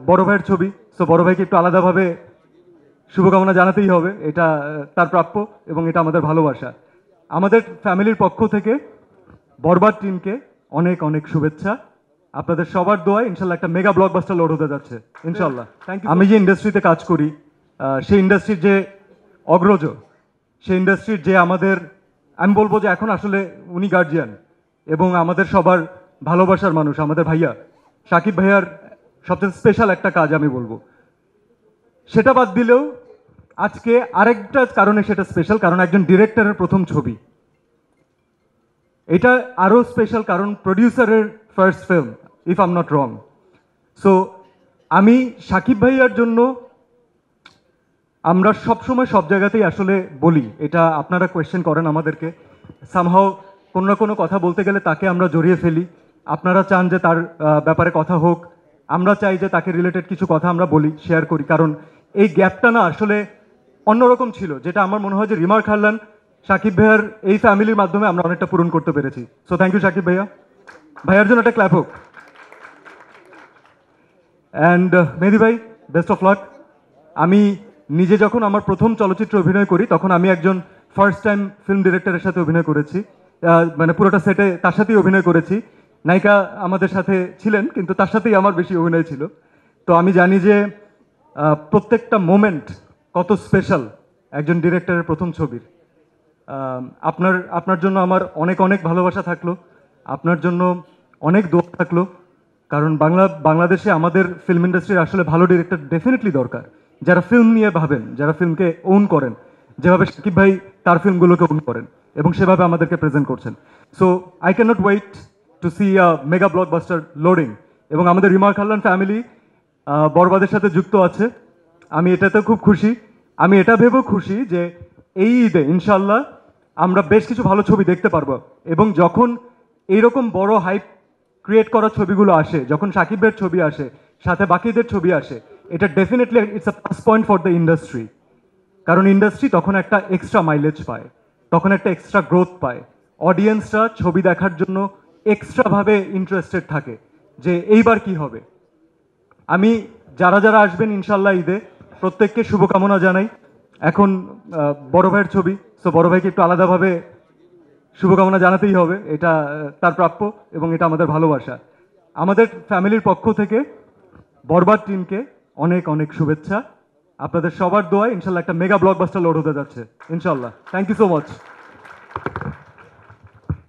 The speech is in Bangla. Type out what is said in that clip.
বড় ভাইয়ের ছবি, সো বড় ভাইকে একটু আলাদাভাবে শুভকামনা জানাতেই হবে। এটা তার প্রাপ্য এবং এটা আমাদের ভালোবাসা। আমাদের ফ্যামিলির পক্ষ থেকে বরবাদ টিমকে অনেক অনেক শুভেচ্ছা। আপনাদের সবার দোয়ায় ইনশাল্লাহ একটা মেগা ব্লকবাস্টার লোড হতে যাচ্ছে ইনশাল্লাহ। Thank you. আমি যে ইন্ডাস্ট্রিতে কাজ করি, সেই ইন্ডাস্ট্রির যে অগ্রজ, সেই ইন্ডাস্ট্রির যে আমাদের, আমি বলবো যে এখন আসলে উনি গার্জিয়ান এবং আমাদের সবার ভালোবাসার মানুষ, আমাদের ভাইয়া শাকিব ভাইয়ার সবচেয়ে স্পেশাল একটা কাজ আমি বলবো। সেটা বাদ দিলেও আজকে আরেকটা কারণে সেটা স্পেশাল, কারণ একজন ডিরেক্টরের প্রথম ছবি। এটা আরও স্পেশাল কারণ প্রডিউসারের first film, if I am not wrong. So আমি শাকিব ভাইয়ার জন্য, আমরা সবসময় সব জায়গাতেই আসলে বলি, এটা আপনারা কোয়েশ্চেন করেন আমাদেরকে, সামহাও কোনো না কোনো কথা বলতে গেলে তাকে আমরা জড়িয়ে ফেলি। আপনারা চান যে তার ব্যাপারে কথা হোক, আমরা চাই যে তাকে রিলেটেড কিছু কথা আমরা বলি, শেয়ার করি, কারণ এই গ্যাপটা না আসলে অন্যরকম ছিল, যেটা আমার মনে হয় যে রিমার খারলান শাকিব ভাইয়ার এই ফ্যামিলির মাধ্যমে আমরা অনেকটা পূরণ করতে পেরেছি। সো থ্যাংক ইউ শাকিব ভাইয়া। ভাইয়ার জন্য একটা ক্ল্যাপ হোক। অ্যান্ড মেহেদি ভাই, বেস্ট অফ লাক। আমি নিজে যখন আমার প্রথম চলচ্চিত্রে অভিনয় করি তখন আমি একজন ফার্স্ট টাইম ফিল্ম ডিরেক্টরের সাথে অভিনয় করেছি, মানে পুরোটা সেটে তার সাথেই অভিনয় করেছি। নায়িকা আমাদের সাথে ছিলেন কিন্তু তার সাথেই আমার বেশি অভিনয় ছিল। তো আমি জানি যে প্রত্যেকটা মোমেন্ট কত স্পেশাল একজন ডিরেক্টরের প্রথম ছবির। আপনার আপনার জন্য আমার অনেক অনেক ভালোবাসা থাকলো, আপনার জন্য অনেক দোয়া থাকলো, কারণ বাংলাদেশে আমাদের ফিল্ম ইন্ডাস্ট্রির আসলে ভালো ডিরেক্টর ডেফিনেটলি দরকার, যারা ফিল্ম নিয়ে ভাবেন, যারা ফিল্মকে ওন করেন, যেভাবে শাকিব ভাই তার ফিল্মগুলোকে ওন করেন এবং সেভাবে আমাদেরকে প্রেজেন্ট করছেন। So I can not wait to see a mega blockbuster loading. এবং আমাদের রিমার খারলান ফ্যামিলি বরবাদের সাথে যুক্ত আছে, আমি এটাতে খুব খুশি। আমি এটা ভেবেও খুশি যে এই ঈদে ইনশাল্লাহ আমরা বেশ কিছু ভালো ছবি দেখতে পারবো, এবং যখন এইরকম বড় হাইপ ক্রিয়েট করা ছবিগুলো আসে, যখন সাকিবের ছবি আসে সাথে বাকিদের ছবি আসে, এটা definitely it's a plus point for the industry. কারণ ইন্ডাস্ট্রি তখন একটা এক্সট্রা মাইলেজ পায়, তখন একটা এক্সট্রা গ্রোথ পায়, অডিয়েন্সরা ছবি দেখার জন্য এক্সট্রাভাবে ইন্টারেস্টেড থাকে যে এইবার কি হবে। আমি যারা যারা আসবেন ইনশাল্লাহ ঈদে প্রত্যেককে শুভকামনা জানাই। এখন বড় ভাইয়ের ছবি, সো বড় ভাইকে একটু আলাদাভাবে শুভকামনা জানাতেই হবে। এটা তার প্রাপ্য এবং এটা আমাদের ভালোবাসা। আমাদের ফ্যামিলির পক্ষ থেকে বরবাদ টিমকে অনেক অনেক শুভেচ্ছা। আপনাদের সবার দোয়ায় ইনশাল্লাহ একটা মেগা ব্লকবাস্টার লোড হতে যাচ্ছে ইনশাল্লাহ। Thank you so much.